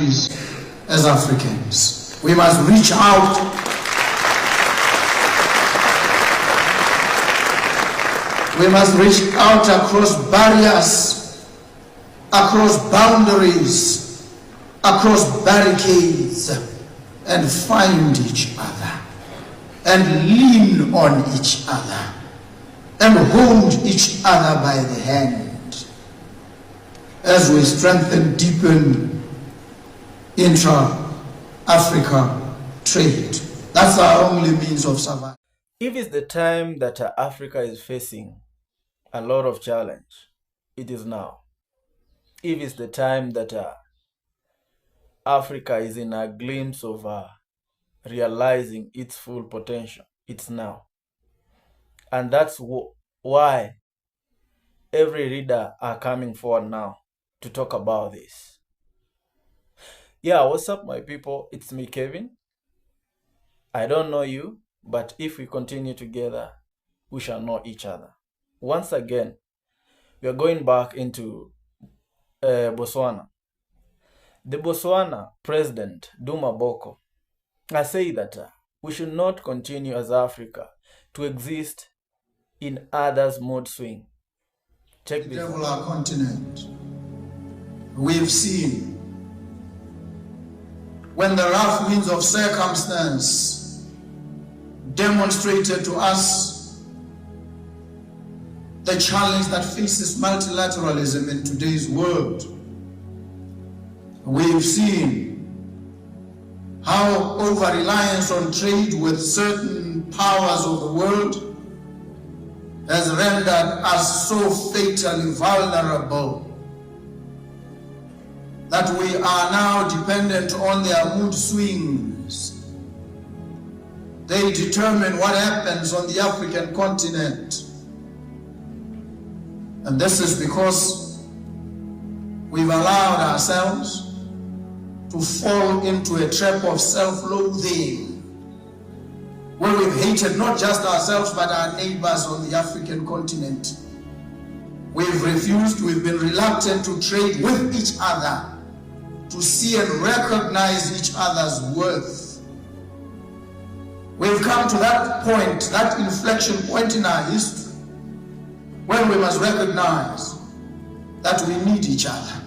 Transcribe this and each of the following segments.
countries as Africans. We must reach out across barriers, across boundaries, across barricades, and find each other, and lean on each other, and hold each other by the hand as we strengthen, deepen intra-Africa trade. That's our only means of survival. If it's the time that Africa is facing a lot of challenge, it is now. If it's the time that Africa is in a glimpse of realizing its full potential, it's now. And that's why every reader are coming forward now to talk about this. Yeah, what's up, my people? It's me, Kevin. I don't know you, but if we continue together, we shall know each other. Once again, we are going back into Botswana. The Botswana president, Duma Boko, has said that we should not continue as Africa to exist in others' mood swing. Check this. Devil our continent. We've seen when the rough winds of circumstance demonstrated to us the challenge that faces multilateralism in today's world. We've seen how over-reliance on trade with certain powers of the world has rendered us so fatally vulnerable that we are now dependent on their mood swings. They determine what happens on the African continent. And this is because we've allowed ourselves to fall into a trap of self-loathing, where we've hated not just ourselves but our neighbors on the African continent. We've refused, we've been reluctant to trade with each other, to see and recognize each other's worth. We've come to that point, that inflection point in our history, when we must recognize that we need each other.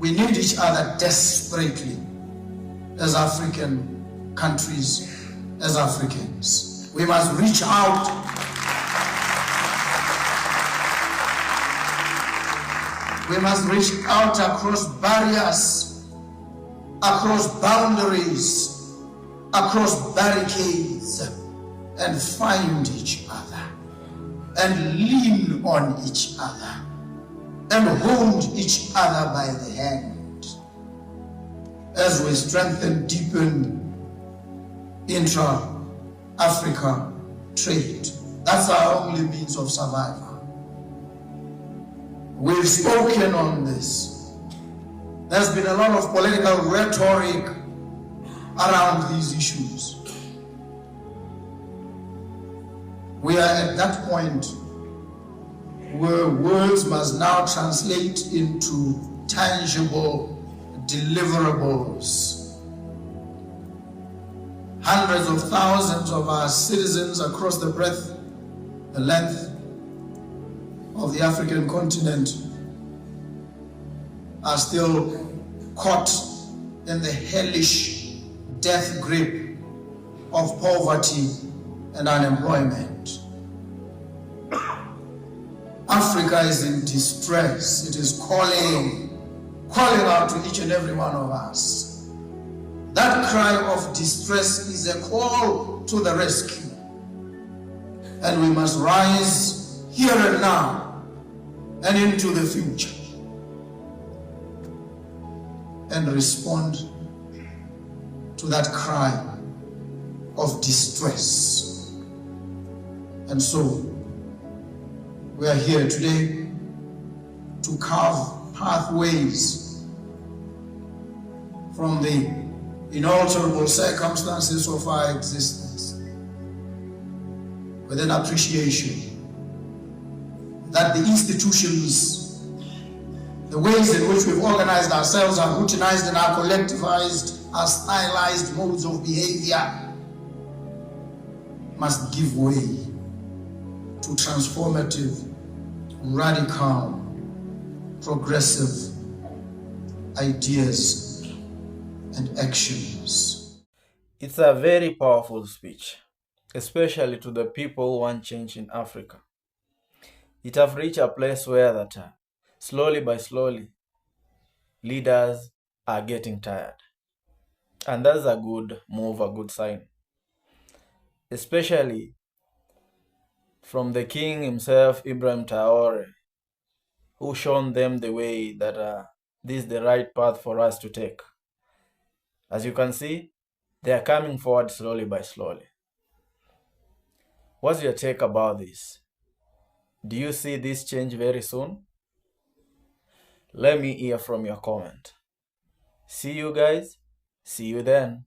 We need each other desperately as African countries, as Africans. We must reach out across barriers, across boundaries, across barricades, and find each other, and lean on each other, and hold each other by the hand as we strengthen, deepen intra-Africa trade. That's our only means of survival. We've spoken on this. There's been a lot of political rhetoric around these issues. We are at that point where words must now translate into tangible deliverables. Hundreds of thousands of our citizens across the breadth, the length of the African continent are still caught in the hellish death grip of poverty and unemployment. Africa is in distress. It is calling out to each and every one of us. That cry of distress is a call to the rescue. And we must rise here and now and into the future and respond to that cry of distress. And so we are here today to carve pathways from the inalterable circumstances of our existence with an appreciation that the institutions The ways in which we've organized ourselves are routinized and are collectivized, are stylized modes of behavior must give way to transformative, radical, progressive ideas and actions. It's a very powerful speech, especially to the people who want change in Africa. It have reached a place where that slowly by slowly, leaders are getting tired. And that's a good move, a good sign. Especially from the king himself, Ibrahim Traore, who shown them the way that this is the right path for us to take. As you can see, they are coming forward slowly by slowly. What's your take about this? Do you see this change very soon? Let me hear from your comment. See you guys. See you then.